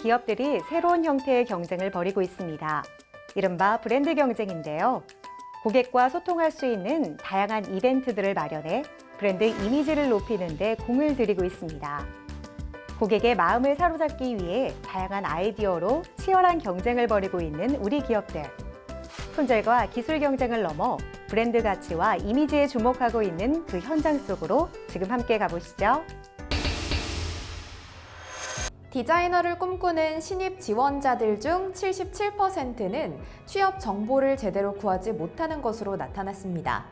기업들이 새로운 형태의 경쟁을 벌이고 있습니다. 이른바 브랜드 경쟁인데요. 고객과 소통할 수 있는 다양한 이벤트들을 마련해 브랜드 이미지를 높이는 데 공을 들이고 있습니다. 고객의 마음을 사로잡기 위해 다양한 아이디어로 치열한 경쟁을 벌이고 있는 우리 기업들. 품질과 기술 경쟁을 넘어 브랜드 가치와 이미지에 주목하고 있는 그 현장 속으로 지금 함께 가보시죠. 디자이너를 꿈꾸는 신입 지원자들 중 77%는 취업 정보를 제대로 구하지 못하는 것으로 나타났습니다.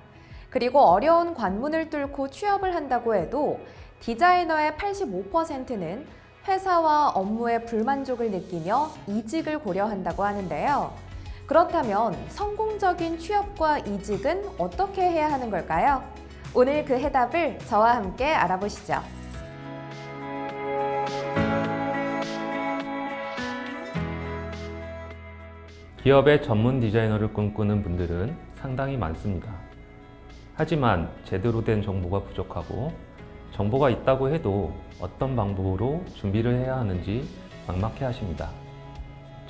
그리고 어려운 관문을 뚫고 취업을 한다고 해도 디자이너의 85%는 회사와 업무의 불만족을 느끼며 이직을 고려한다고 하는데요. 그렇다면 성공적인 취업과 이직은 어떻게 해야 하는 걸까요? 오늘 그 해답을 저와 함께 알아보시죠. 기업의 전문 디자이너를 꿈꾸는 분들은 상당히 많습니다. 하지만 제대로 된 정보가 부족하고 정보가 있다고 해도 어떤 방법으로 준비를 해야 하는지 막막해 하십니다.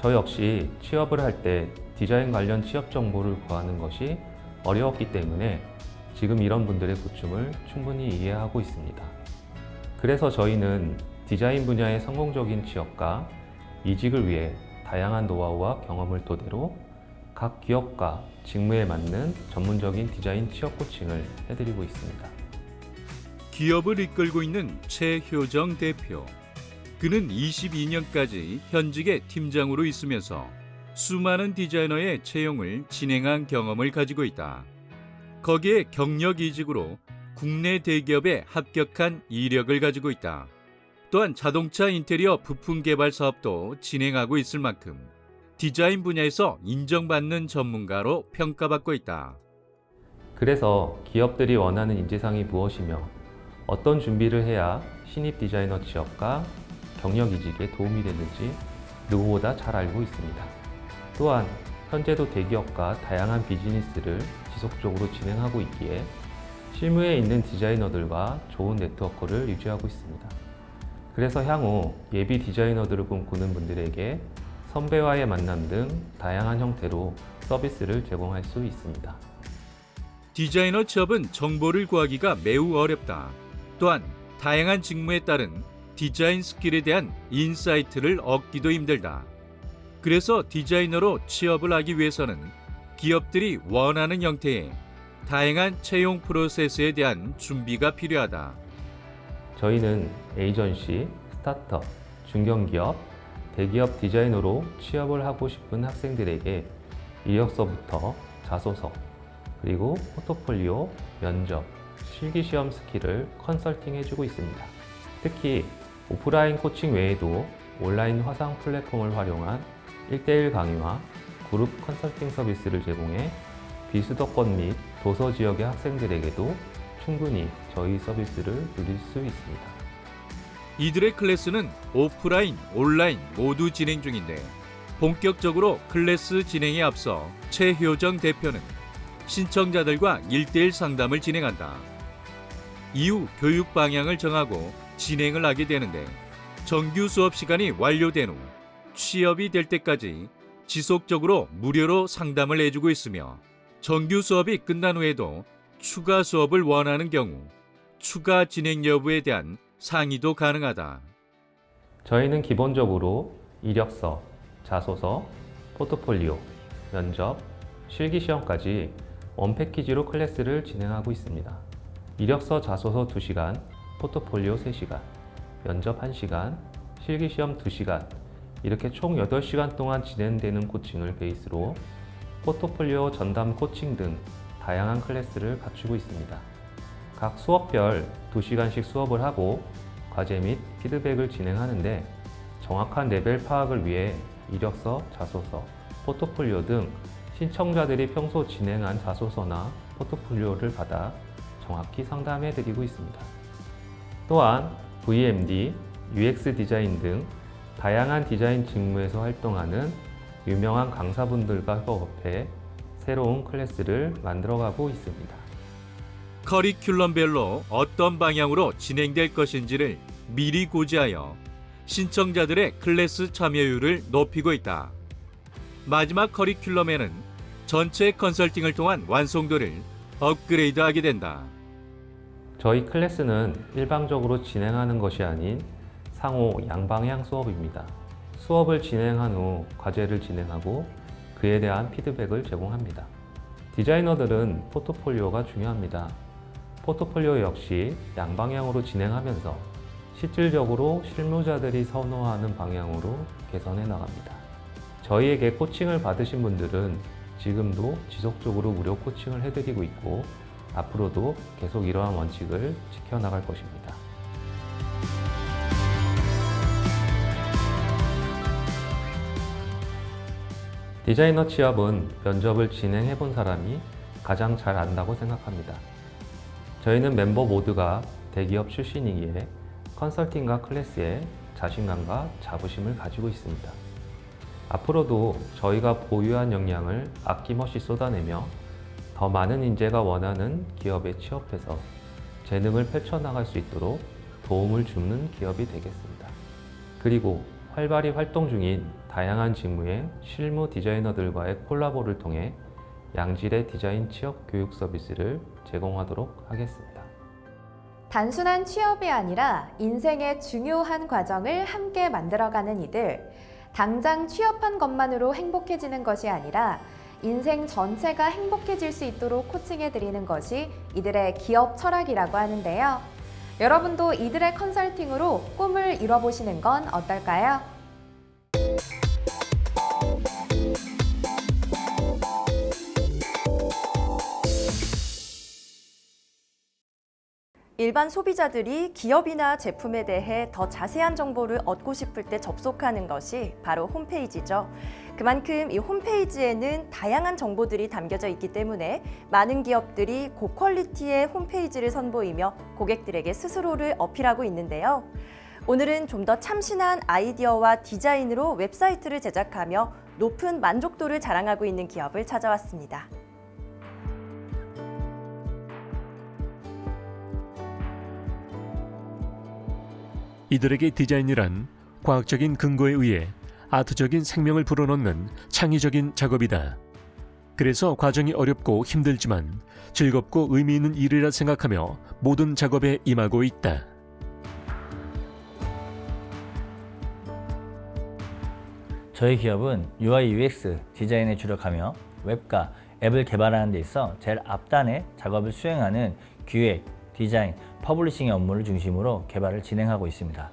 저 역시 취업을 할 때 디자인 관련 취업 정보를 구하는 것이 어려웠기 때문에 지금 이런 분들의 고충을 충분히 이해하고 있습니다. 그래서 저희는 디자인 분야의 성공적인 취업과 이직을 위해 다양한 노하우와 경험을 토대로 각 기업과 직무에 맞는 전문적인 디자인 취업 코칭을 해드리고 있습니다. 기업을 이끌고 있는 최효정 대표. 그는 22년까지 현직의 팀장으로 있으면서 수많은 디자이너의 채용을 진행한 경험을 가지고 있다. 거기에 경력 이직으로 국내 대기업에 합격한 이력을 가지고 있다. 또한 자동차 인테리어 부품 개발 사업도 진행하고 있을 만큼 디자인 분야에서 인정받는 전문가로 평가받고 있다. 그래서 기업들이 원하는 인재상이 무엇이며 어떤 준비를 해야 신입 디자이너 취업과 경력 이직에 도움이 되는지 누구보다 잘 알고 있습니다. 또한 현재도 대기업과 다양한 비즈니스를 지속적으로 진행하고 있기에 실무에 있는 디자이너들과 좋은 네트워크를 유지하고 있습니다. 그래서 향후 예비 디자이너들을 꿈꾸는 분들에게 선배와의 만남 등 다양한 형태로 서비스를 제공할 수 있습니다. 디자이너 취업은 정보를 구하기가 매우 어렵다. 또한 다양한 직무에 따른 디자인 스킬에 대한 인사이트를 얻기도 힘들다. 그래서 디자이너로 취업을 하기 위해서는 기업들이 원하는 형태의 다양한 채용 프로세스에 대한 준비가 필요하다. 저희는 에이전시, 스타트업, 중견기업, 대기업 디자이너로 취업을 하고 싶은 학생들에게 이력서부터 자소서, 그리고 포트폴리오, 면접, 실기시험 스킬을 컨설팅해주고 있습니다. 특히 오프라인 코칭 외에도 온라인 화상 플랫폼을 활용한 1:1 강의와 그룹 컨설팅 서비스를 제공해 비수도권 및 도서 지역의 학생들에게도 충분히 저희 서비스를 누릴 수 있습니다. 이들의 클래스는 오프라인, 온라인 모두 진행 중인데 본격적으로 클래스 진행에 앞서 최효정 대표는 신청자들과 1:1 상담을 진행한다. 이후 교육 방향을 정하고 진행을 하게 되는데 정규 수업 시간이 완료된 후 취업이 될 때까지 지속적으로 무료로 상담을 해주고 있으며 정규 수업이 끝난 후에도 추가 수업을 원하는 경우 추가 진행 여부에 대한 상의도 가능하다. 저희는 기본적으로 이력서, 자소서, 포트폴리오, 면접, 실기시험까지 원 패키지로 클래스를 진행하고 있습니다. 이력서, 자소서 2시간, 포트폴리오 3시간, 면접 1시간, 실기시험 2시간, 이렇게 총 8시간 동안 진행되는 코칭을 베이스로 포트폴리오 전담 코칭 등 다양한 클래스를 갖추고 있습니다. 각 수업별 2시간씩 수업을 하고 과제 및 피드백을 진행하는데 정확한 레벨 파악을 위해 이력서, 자소서, 포트폴리오 등 신청자들이 평소 진행한 자소서나 포트폴리오를 받아 정확히 상담해드리고 있습니다. 또한 VMD, UX 디자인 등 다양한 디자인 직무에서 활동하는 유명한 강사분들과 협업해 새로운 클래스를 만들어가고 있습니다. 커리큘럼별로 어떤 방향으로 진행될 것인지를 미리 고지하여 신청자들의 클래스 참여율을 높이고 있다. 마지막 커리큘럼에는 전체 컨설팅을 통한 완성도를 업그레이드하게 된다. 저희 클래스는 일방적으로 진행하는 것이 아닌 상호 양방향 수업입니다. 수업을 진행한 후 과제를 진행하고 그에 대한 피드백을 제공합니다. 디자이너들은 포트폴리오가 중요합니다. 포트폴리오 역시 양방향으로 진행하면서 실질적으로 실무자들이 선호하는 방향으로 개선해 나갑니다. 저희에게 코칭을 받으신 분들은 지금도 지속적으로 무료 코칭을 해드리고 있고 앞으로도 계속 이러한 원칙을 지켜나갈 것입니다. 디자이너 취업은 면접을 진행해 본 사람이 가장 잘 안다고 생각합니다. 저희는 멤버 모두가 대기업 출신이기에 컨설팅과 클래스에 자신감과 자부심을 가지고 있습니다. 앞으로도 저희가 보유한 역량을 아낌없이 쏟아내며 더 많은 인재가 원하는 기업에 취업해서 재능을 펼쳐나갈 수 있도록 도움을 주는 기업이 되겠습니다. 그리고 활발히 활동 중인 다양한 직무의 실무 디자이너들과의 콜라보를 통해 양질의 디자인 취업 교육 서비스를 제공하도록 하겠습니다. 단순한 취업이 아니라 인생의 중요한 과정을 함께 만들어가는 이들. 당장 취업한 것만으로 행복해지는 것이 아니라 인생 전체가 행복해질 수 있도록 코칭해드리는 것이 이들의 기업 철학이라고 하는데요. 여러분도 이들의 컨설팅으로 꿈을 이뤄보시는 건 어떨까요? 일반 소비자들이 기업이나 제품에 대해 더 자세한 정보를 얻고 싶을 때 접속하는 것이 바로 홈페이지죠. 그만큼 이 홈페이지에는 다양한 정보들이 담겨져 있기 때문에 많은 기업들이 고퀄리티의 홈페이지를 선보이며 고객들에게 스스로를 어필하고 있는데요. 오늘은 좀 더 참신한 아이디어와 디자인으로 웹사이트를 제작하며 높은 만족도를 자랑하고 있는 기업을 찾아왔습니다. 이들에게 디자인이란 과학적인 근거에 의해 아트적인 생명을 불어넣는 창의적인 작업이다. 그래서 과정이 어렵고 힘들지만 즐겁고 의미 있는 일이라 생각하며 모든 작업에 임하고 있다. 저희 기업은 UI UX 디자인에 주력하며 웹과 앱을 개발하는 데 있어 제일 앞단에 작업을 수행하는 기획, 디자인, 퍼블리싱의 업무를 중심으로 개발을 진행하고 있습니다.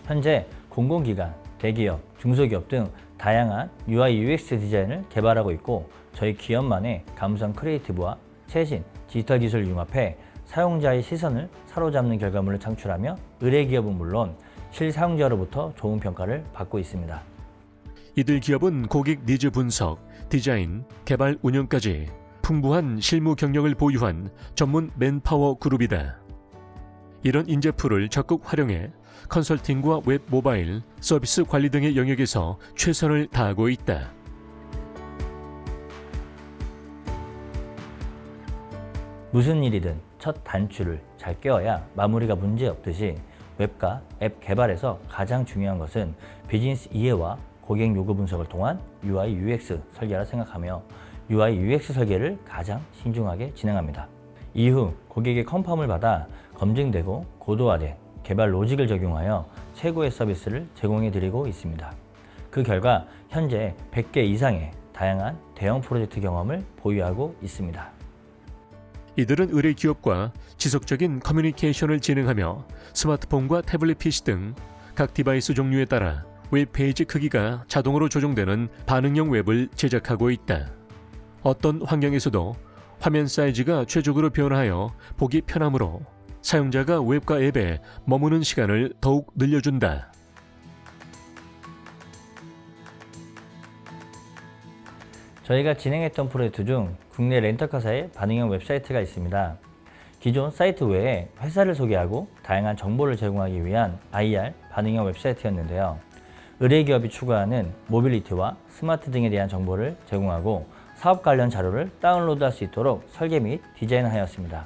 현재 공공기관, 대기업, 중소기업 등 다양한 UI UX 디자인을 개발하고 있고 저희 기업만의 감성 크리에이티브와 최신 디지털 기술을 융합해 사용자의 시선을 사로잡는 결과물을 창출하며 의뢰기업은 물론 실사용자로부터 좋은 평가를 받고 있습니다. 이들 기업은 고객 니즈 분석, 디자인, 개발 운영까지 풍부한 실무 경력을 보유한 전문 맨파워 그룹이다. 이런 인재풀을 적극 활용해 컨설팅과 웹 모바일, 서비스 관리 등의 영역에서 최선을 다하고 있다. 무슨 일이든 첫 단추를 잘 꿰어야 마무리가 문제없듯이 웹과 앱 개발에서 가장 중요한 것은 비즈니스 이해와 고객 요구 분석을 통한 UI UX 설계라 생각하며 UI UX 설계를 가장 신중하게 진행합니다. 이후 고객의 컨펌을 받아 검증되고 고도화된 개발 로직을 적용하여 최고의 서비스를 제공해 드리고 있습니다. 그 결과 현재 100개 이상의 다양한 대형 프로젝트 경험을 보유하고 있습니다. 이들은 의뢰 기업과 지속적인 커뮤니케이션을 진행하며 스마트폰과 태블릿 PC 등 각 디바이스 종류에 따라 웹페이지 크기가 자동으로 조정되는 반응형 웹을 제작하고 있다. 어떤 환경에서도 화면 사이즈가 최적으로 변화하여 보기 편하므로 사용자가 웹과 앱에 머무는 시간을 더욱 늘려준다. 저희가 진행했던 프로젝트 중 국내 렌터카사의 반응형 웹사이트가 있습니다. 기존 사이트 외에 회사를 소개하고 다양한 정보를 제공하기 위한 IR 반응형 웹사이트였는데요. 의뢰기업이 추구하는 모빌리티와 스마트 등에 대한 정보를 제공하고 사업 관련 자료를 다운로드할 수 있도록 설계 및 디자인하였습니다.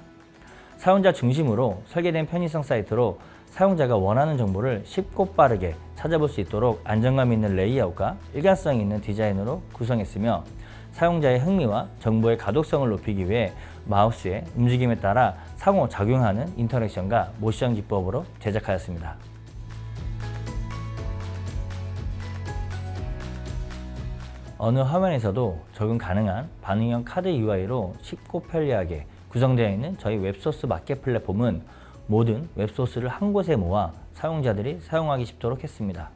사용자 중심으로 설계된 편의성 사이트로 사용자가 원하는 정보를 쉽고 빠르게 찾아볼 수 있도록 안정감 있는 레이아웃과 일관성 있는 디자인으로 구성했으며 사용자의 흥미와 정보의 가독성을 높이기 위해 마우스의 움직임에 따라 상호작용하는 인터랙션과 모션 기법으로 제작하였습니다. 어느 화면에서도 적용 가능한 반응형 카드 UI로 쉽고 편리하게 구성되어 있는 저희 웹소스 마켓 플랫폼은 모든 웹소스를 한 곳에 모아 사용자들이 사용하기 쉽도록 했습니다.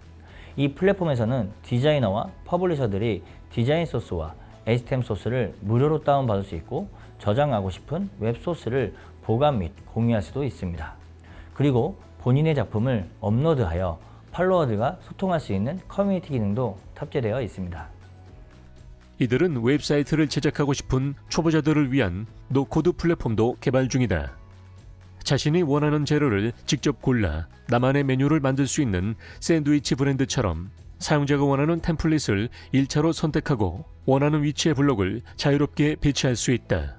이 플랫폼에서는 디자이너와 퍼블리셔들이 디자인 소스와 HTML 소스를 무료로 다운받을 수 있고 저장하고 싶은 웹소스를 보관 및 공유할 수도 있습니다. 그리고 본인의 작품을 업로드하여 팔로워들과 소통할 수 있는 커뮤니티 기능도 탑재되어 있습니다. 이들은 웹사이트를 제작하고 싶은 초보자들을 위한 노코드 플랫폼도 개발 중이다. 자신이 원하는 재료를 직접 골라 나만의 메뉴를 만들 수 있는 샌드위치 브랜드처럼 사용자가 원하는 템플릿을 1차로 선택하고 원하는 위치의 블록을 자유롭게 배치할 수 있다.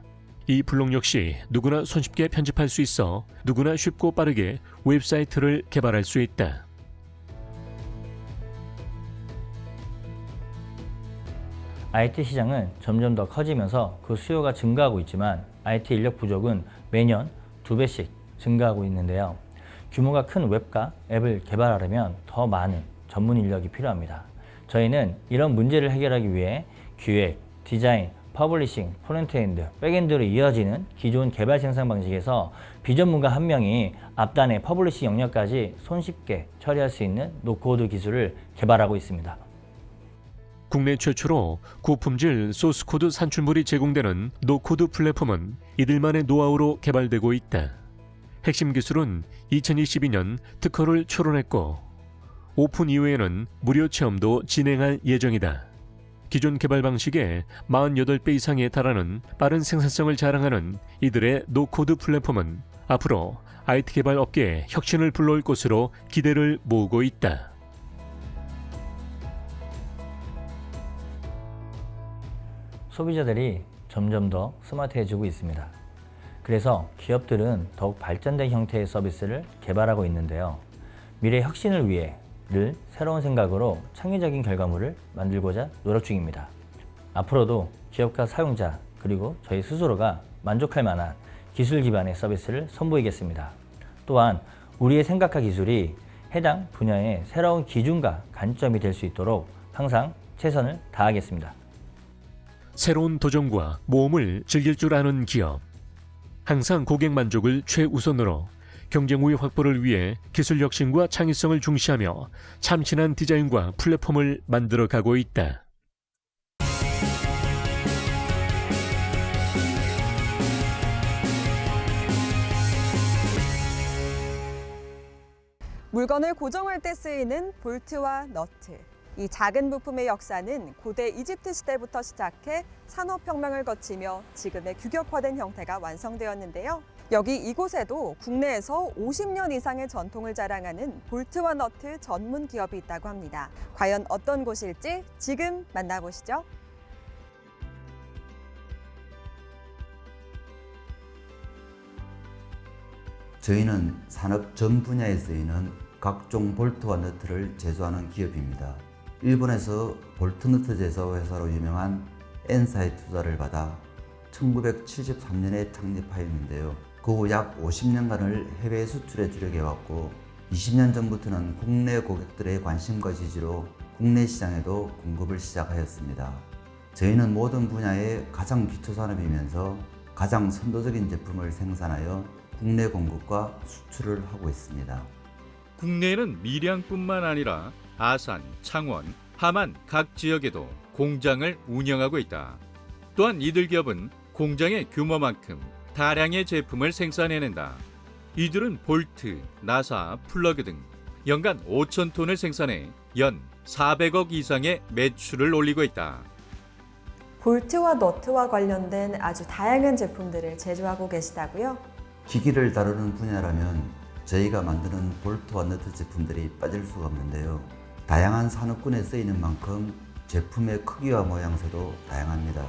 이 블록 역시 누구나 손쉽게 편집할 수 있어 누구나 쉽고 빠르게 웹사이트를 개발할 수 있다. IT 시장은 점점 더 커지면서 그 수요가 증가하고 있지만 IT 인력 부족은 매년 2배씩 증가하고 있는데요. 규모가 큰 웹과 앱을 개발하려면 더 많은 전문 인력이 필요합니다. 저희는 이런 문제를 해결하기 위해 기획, 디자인, 퍼블리싱, 프론트엔드, 백엔드로 이어지는 기존 개발 생산 방식에서 비전문가 한 명이 앞단의 퍼블리싱 영역까지 손쉽게 처리할 수 있는 노코드 기술을 개발하고 있습니다. 국내 최초로 고품질 소스코드 산출물이 제공되는 노코드 플랫폼은 이들만의 노하우로 개발되고 있다. 핵심 기술은 2022년 특허를 출원했고 오픈 이후에는 무료 체험도 진행할 예정이다. 기존 개발 방식의 48배 이상에 달하는 빠른 생산성을 자랑하는 이들의 노코드 플랫폼은 앞으로 IT 개발 업계에 혁신을 불러올 것으로 기대를 모으고 있다. 소비자들이 점점 더 스마트해지고 있습니다. 그래서 기업들은 더욱 발전된 형태의 서비스를 개발하고 있는데요. 미래 혁신을 위해 늘 새로운 생각으로 창의적인 결과물을 만들고자 노력 중입니다. 앞으로도 기업과 사용자 그리고 저희 스스로가 만족할 만한 기술 기반의 서비스를 선보이겠습니다. 또한 우리의 생각과 기술이 해당 분야의 새로운 기준과 관점이 될 수 있도록 항상 최선을 다하겠습니다. 새로운 도전과 모험을 즐길 줄 아는 기업. 항상 고객 만족을 최우선으로 경쟁 우위 확보를 위해 기술 혁신과 창의성을 중시하며 참신한 디자인과 플랫폼을 만들어가고 있다. 물건을 고정할 때 쓰이는 볼트와 너트. 이 작은 부품의 역사는 고대 이집트 시대부터 시작해 산업혁명을 거치며 지금의 규격화된 형태가 완성되었는데요. 여기 이곳에도 국내에서 50년 이상의 전통을 자랑하는 볼트와 너트 전문 기업이 있다고 합니다. 과연 어떤 곳일지 지금 만나보시죠. 저희는 산업 전 분야에 쓰이는 각종 볼트와 너트를 제조하는 기업입니다. 일본에서 볼트너트 제조 회사로 유명한 엔사의 투자를 받아 1973년에 창립하였는데요. 그 후 약 50년간을 해외 수출에 주력해왔고 20년 전부터는 국내 고객들의 관심과 지지로 국내 시장에도 공급을 시작하였습니다. 저희는 모든 분야의 가장 기초산업이면서 가장 선도적인 제품을 생산하여 국내 공급과 수출을 하고 있습니다. 국내에는 밀양뿐만 아니라 아산, 창원, 함안 각 지역에도 공장을 운영하고 있다. 또한 이들 기업은 공장의 규모만큼 다량의 제품을 생산해낸다. 이들은 볼트, 나사, 플러그 등 연간 5천 톤을 생산해 연 400억 이상의 매출을 올리고 있다. 볼트와 너트와 관련된 아주 다양한 제품들을 제조하고 계시다고요? 기기를 다루는 분야라면 저희가 만드는 볼트와 너트 제품들이 빠질 수가 없는데요. 다양한 산업군에 쓰이는 만큼 제품의 크기와 모양새도 다양합니다.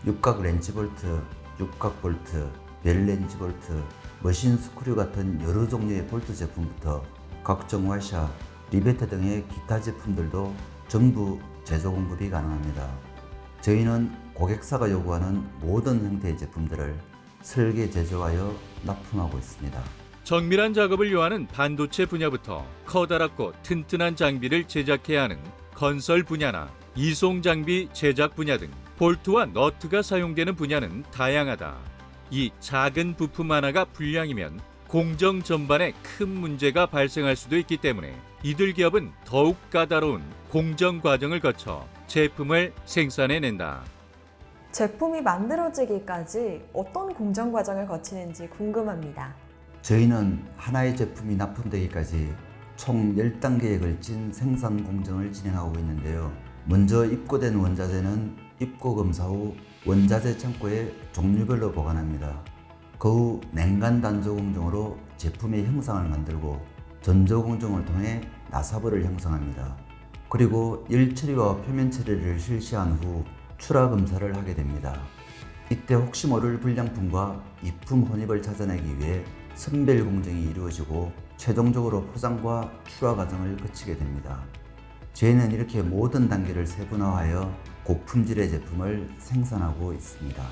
육각 렌치 볼트, 육각 볼트, 벨렌지 볼트, 머신 스크류 같은 여러 종류의 볼트 제품부터 각종 와샤, 리베트 등의 기타 제품들도 전부 제조 공급이 가능합니다. 저희는 고객사가 요구하는 모든 형태의 제품들을 설계 제조하여 납품하고 있습니다. 정밀한 작업을 요하는 반도체 분야부터 커다랗고 튼튼한 장비를 제작해야 하는 건설 분야나 이송 장비 제작 분야 등 볼트와 너트가 사용되는 분야는 다양하다. 이 작은 부품 하나가 불량이면 공정 전반에 큰 문제가 발생할 수도 있기 때문에 이들 기업은 더욱 까다로운 공정 과정을 거쳐 제품을 생산해낸다. 제품이 만들어지기까지 어떤 공정 과정을 거치는지 궁금합니다. 저희는 하나의 제품이 납품되기까지 총 10단계에 걸친 생산 공정을 진행하고 있는데요. 먼저 입고된 원자재는 입고 검사 후 원자재 창고에 종류별로 보관합니다. 그 후 냉간 단조 공정으로 제품의 형상을 만들고 전조 공정을 통해 나사벌을 형성합니다. 그리고 열 처리와 표면 처리를 실시한 후 출하 검사를 하게 됩니다. 이때 혹시 모를 불량품과 이품 혼입을 찾아내기 위해 선별 공정이 이루어지고 최종적으로 포장과 출하 과정을 거치게 됩니다. 저희는 이렇게 모든 단계를 세분화하여 고품질의 제품을 생산하고 있습니다.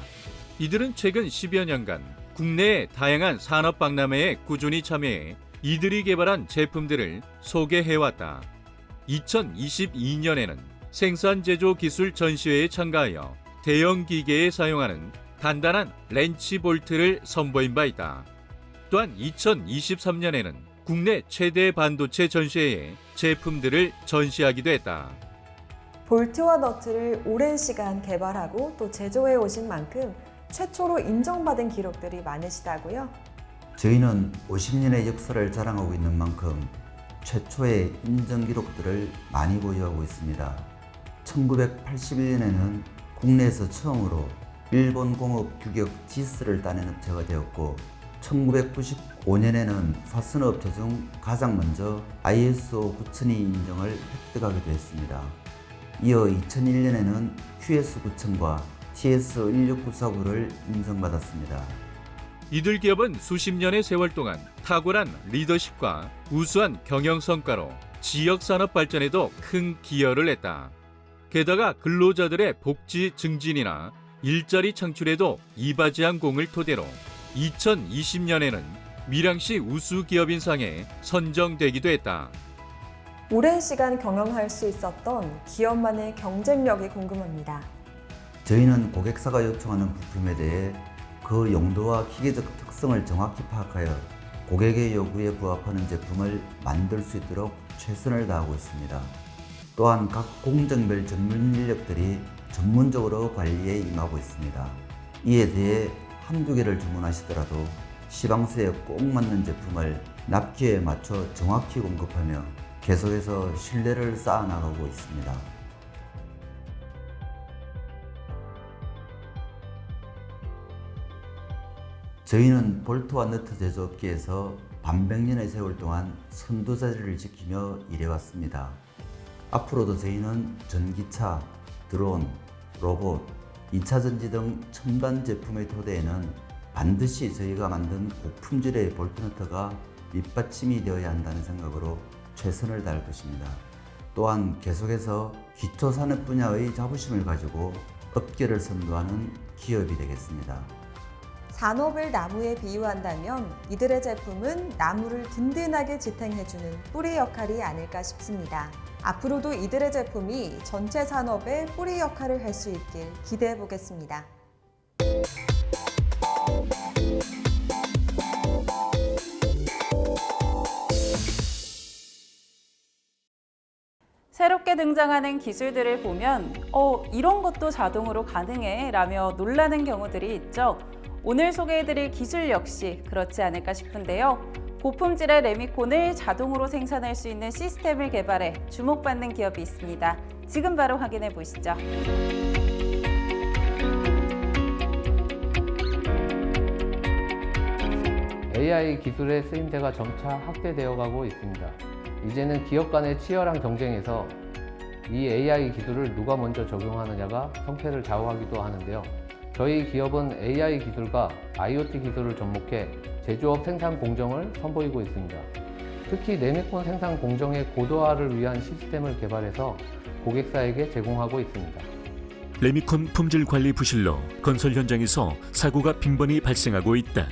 이들은 최근 10여 년간 국내의 다양한 산업 박람회에 꾸준히 참여해 이들이 개발한 제품들을 소개해왔다. 2022년에는 생산 제조 기술 전시회에 참가하여 대형 기계에 사용하는 단단한 렌치 볼트를 선보인 바 있다. 또한 2023년에는 국내 최대 반도체 전시회에 제품들을 전시하기도 했다. 볼트와 너트를 오랜 시간 개발하고 또 제조해 오신 만큼 최초로 인정받은 기록들이 많으시다고요? 저희는 50년의 역사를 자랑하고 있는 만큼 최초의 인정 기록들을 많이 보유하고 있습니다. 1981년에는 국내에서 처음으로 일본 공업 규격 지스를 따낸 업체가 되었고 1995년에는 파스너 업체 중 가장 먼저 ISO 9002 인정을 획득하기도 했습니다. 이어 2001년에는 QS 9000과 TS 16949를 인정받았습니다. 이들 기업은 수십 년의 세월 동안 탁월한 리더십과 우수한 경영 성과로 지역 산업 발전에도 큰 기여를 했다. 게다가 근로자들의 복지 증진이나 일자리 창출에도 이바지한 공을 토대로 2020년에는 밀양시 우수기업인상에 선정되기도 했다. 오랜 시간 경영할 수 있었던 기업만의 경쟁력이 궁금합니다. 저희는 고객사가 요청하는 부품에 대해 그 용도와 기계적 특성을 정확히 파악하여 고객의 요구에 부합하는 제품을 만들 수 있도록 최선을 다하고 있습니다. 또한 각 공정별 전문 인력들이 전문적으로 관리에 임하고 있습니다. 이에 대해 한두 개를 주문하시더라도 시방수에 꼭 맞는 제품을 납기에 맞춰 정확히 공급하며 계속해서 신뢰를 쌓아나가고 있습니다. 저희는 볼트와 너트 제조업계에서 반백년의 세월 동안 선두자리를 지키며 일해왔습니다. 앞으로도 저희는 전기차, 드론, 로봇, 2차전지 등 첨단 제품의 토대에는 반드시 저희가 만든 고품질의 볼트 너트가 밑받침이 되어야 한다는 생각으로 최선을 다할 것입니다. 또한 계속해서 기초산업 분야의 자부심을 가지고 업계를 선도하는 기업이 되겠습니다. 산업을 나무에 비유한다면 이들의 제품은 나무를 든든하게 지탱해주는 뿌리 역할이 아닐까 싶습니다. 앞으로도 이들의 제품이 전체 산업의 뿌리 역할을 할 수 있길 기대해 보겠습니다. 새롭게 등장하는 기술들을 보면 이런 것도 자동으로 가능해 라며 놀라는 경우들이 있죠. 오늘 소개해드릴 기술 역시 그렇지 않을까 싶은데요. 고품질의 레미콘을 자동으로 생산할 수 있는 시스템을 개발해 주목받는 기업이 있습니다. 지금 바로 확인해 보시죠. AI 기술의 쓰임새가 점차 확대되어 가고 있습니다. 이제는 기업 간의 치열한 경쟁에서 이 AI 기술을 누가 먼저 적용하느냐가 성패를 좌우하기도 하는데요. 저희 기업은 AI 기술과 IoT 기술을 접목해 제조업 생산 공정을 선보이고 있습니다. 특히 레미콘 생산 공정의 고도화를 위한 시스템을 개발해서 고객사에게 제공하고 있습니다. 레미콘 품질 관리 부실로 건설 현장에서 사고가 빈번히 발생하고 있다.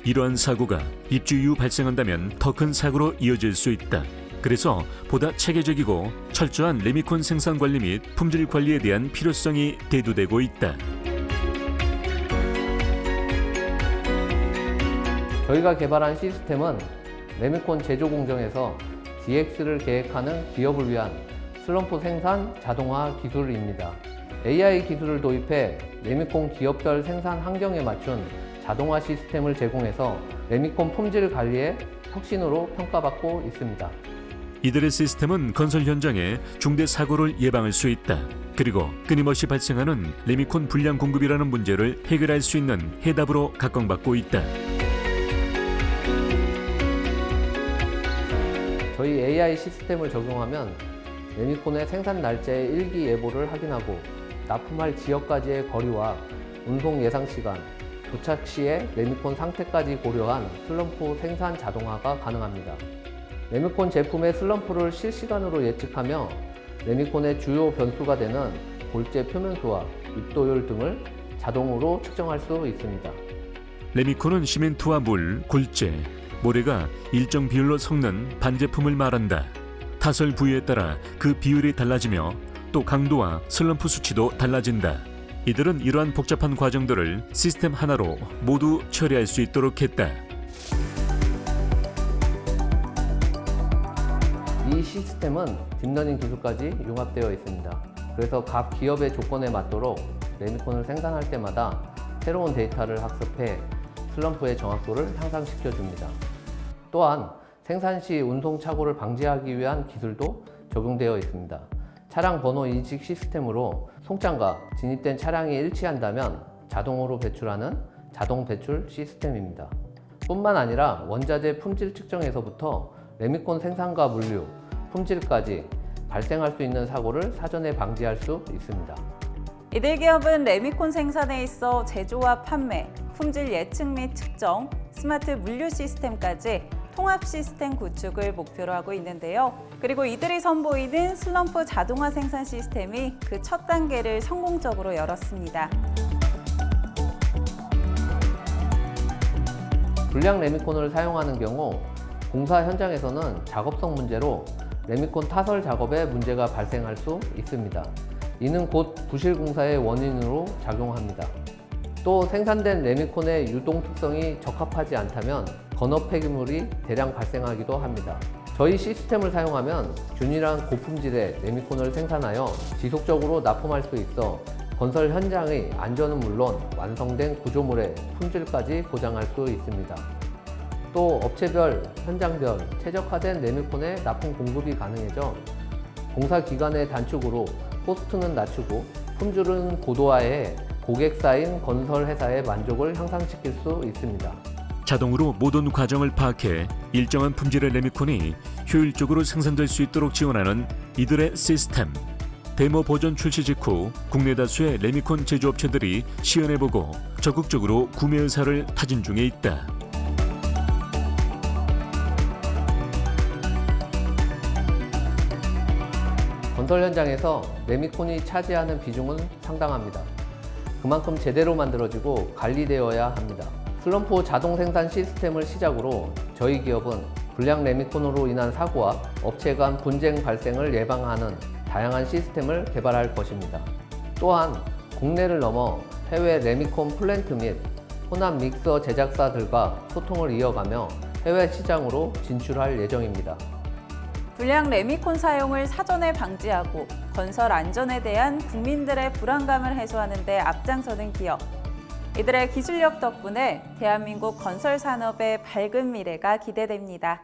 이러한 사고가 입주 이후 발생한다면 더 큰 사고로 이어질 수 있다. 그래서 보다 체계적이고 철저한 레미콘 생산 관리 및 품질 관리에 대한 필요성이 대두되고 있다. 저희가 개발한 시스템은 레미콘 제조 공정에서 DX를 계획하는 기업을 위한 슬럼프 생산 자동화 기술입니다. AI 기술을 도입해 레미콘 기업별 생산 환경에 맞춘 자동화 시스템을 제공해서 레미콘 품질 관리의 혁신으로 평가받고 있습니다. 이들의 시스템은 건설 현장에 중대 사고를 예방할 수 있다. 그리고 끊임없이 발생하는 레미콘 불량 공급이라는 문제를 해결할 수 있는 해답으로 각광받고 있다. 저희 AI 시스템을 적용하면 레미콘의 생산 날짜의 일기예보를 확인하고 납품할 지역까지의 거리와 운송 예상 시간, 도착 시의 레미콘 상태까지 고려한 슬럼프 생산 자동화가 가능합니다. 레미콘 제품의 슬럼프를 실시간으로 예측하며 레미콘의 주요 변수가 되는 골재 표면수와 입도율 등을 자동으로 측정할 수 있습니다. 레미콘은 시멘트와 물, 골재, 모래가 일정 비율로 섞는 반제품을 말한다. 타설 부위에 따라 그 비율이 달라지며 또 강도와 슬럼프 수치도 달라진다. 이들은 이러한 복잡한 과정들을 시스템 하나로 모두 처리할 수 있도록 했다. 이 시스템은 딥러닝 기술까지 융합되어 있습니다. 그래서 각 기업의 조건에 맞도록 레미콘을 생산할 때마다 새로운 데이터를 학습해 슬럼프의 정확도를 향상시켜 줍니다. 또한 생산 시 운송 착오를 방지하기 위한 기술도 적용되어 있습니다. 차량 번호 인식 시스템으로 송장과 진입된 차량이 일치한다면 자동으로 배출하는 자동 배출 시스템입니다. 뿐만 아니라 원자재 품질 측정에서부터 레미콘 생산과 물류, 품질까지 발생할 수 있는 사고를 사전에 방지할 수 있습니다. 이들 기업은 레미콘 생산에 있어 제조와 판매, 품질 예측 및 측정, 스마트 물류 시스템까지 통합 시스템 구축을 목표로 하고 있는데요. 그리고 이들이 선보이는 슬럼프 자동화 생산 시스템이 그 첫 단계를 성공적으로 열었습니다. 불량 레미콘을 사용하는 경우 공사 현장에서는 작업성 문제로 레미콘 타설 작업에 문제가 발생할 수 있습니다. 이는 곧 부실 공사의 원인으로 작용합니다. 또 생산된 레미콘의 유동 특성이 적합하지 않다면 건업 폐기물이 대량 발생하기도 합니다. 저희 시스템을 사용하면 균일한 고품질의 레미콘을 생산하여 지속적으로 납품할 수 있어 건설 현장의 안전은 물론 완성된 구조물의 품질까지 보장할 수 있습니다. 또 업체별, 현장별 최적화된 레미콘의 납품 공급이 가능해져 공사 기간의 단축으로 코스트는 낮추고 품질은 고도화해 고객사인 건설 회사의 만족을 향상시킬 수 있습니다. 자동으로 모든 과정을 파악해 일정한 품질의 레미콘이 효율적으로 생산될 수 있도록 지원하는 이들의 시스템. 데모 버전 출시 직후 국내 다수의 레미콘 제조업체들이 시연해보고 적극적으로 구매 의사를 타진 중에 있다. 건설 현장에서 레미콘이 차지하는 비중은 상당합니다. 그만큼 제대로 만들어지고 관리되어야 합니다. 슬럼프 자동 생산 시스템을 시작으로 저희 기업은 불량 레미콘으로 인한 사고와 업체 간 분쟁 발생을 예방하는 다양한 시스템을 개발할 것입니다. 또한 국내를 넘어 해외 레미콘 플랜트 및 혼합 믹서 제작사들과 소통을 이어가며 해외 시장으로 진출할 예정입니다. 불량 레미콘 사용을 사전에 방지하고 건설 안전에 대한 국민들의 불안감을 해소하는 데 앞장서는 기업. 이들의 기술력 덕분에 대한민국 건설 산업의 밝은 미래가 기대됩니다.